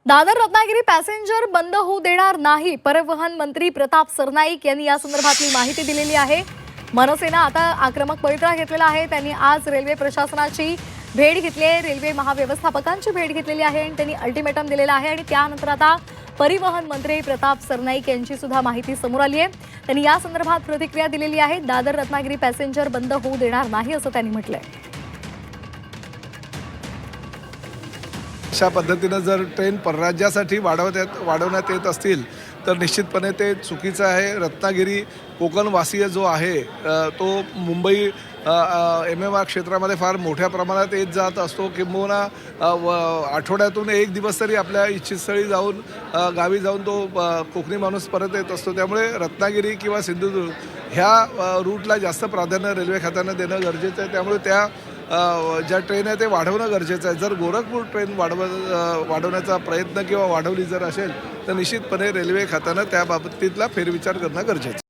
Dadar Ratnagiri passenger बंद होऊ देणार नाही, परिवहन मंत्री प्रताप सरनाईक यांनी या संदर्भातली माहिती दिलेली आहे। मनसेने आता आक्रमक पवित्रा घेतलेला आहे। त्यांनी आज रेल्वे प्रशासनाची भेट घेतली आहे, रेल्वे महाव्यवस्थापकांची भेट घेतलेली आहे आणि त्यांनी अल्टिमेटम दिलेला आहे आणि त्यानंतर आता परिवहन मंत्री प्रताप सरनाईक यांची सुद्धा माहिती समोर आली आहे। त्यांनी या संदर्भात प्रतिक्रिया दिलेली आहे। दादर रत्नागिरी पॅसेंजर बंद होऊ देणार नाही असं त्यांनी म्हटलंय। अशा पद्धतीनं जर ट्रेन परराज्यासाठी वाढवण्यात येत असतील तर निश्चितपणे ते चुकीचं आहे। रत्नागिरी कोकणवासीय जो आहे तो मुंबई MMR क्षेत्रामध्ये फार मोठ्या प्रमाणात येत जात असतो, किंबहुना आठवड्यातून एक दिवस तरी आपल्या इच्छितस्थळी जाऊन गावी जाऊन तो कोकणी माणूस परत येत असतो। त्यामुळे रत्नागिरी किंवा सिंधुदुर्ग ह्या रूटला जास्त प्राधान्य रेल्वे खात्यानं देणं गरजेचं आहे। त्यामुळे त्या ज्या ट्रेन आहे ते वाढवणं गरजेचं आहे। जर गोरखपूर ट्रेन वाढवण्याचा प्रयत्न किंवा वाढवली जर असेल तर निश्चितपणे रेल्वे खात्यानं त्या बाबतीतला फेरविचार करणं गरजेचं आहे।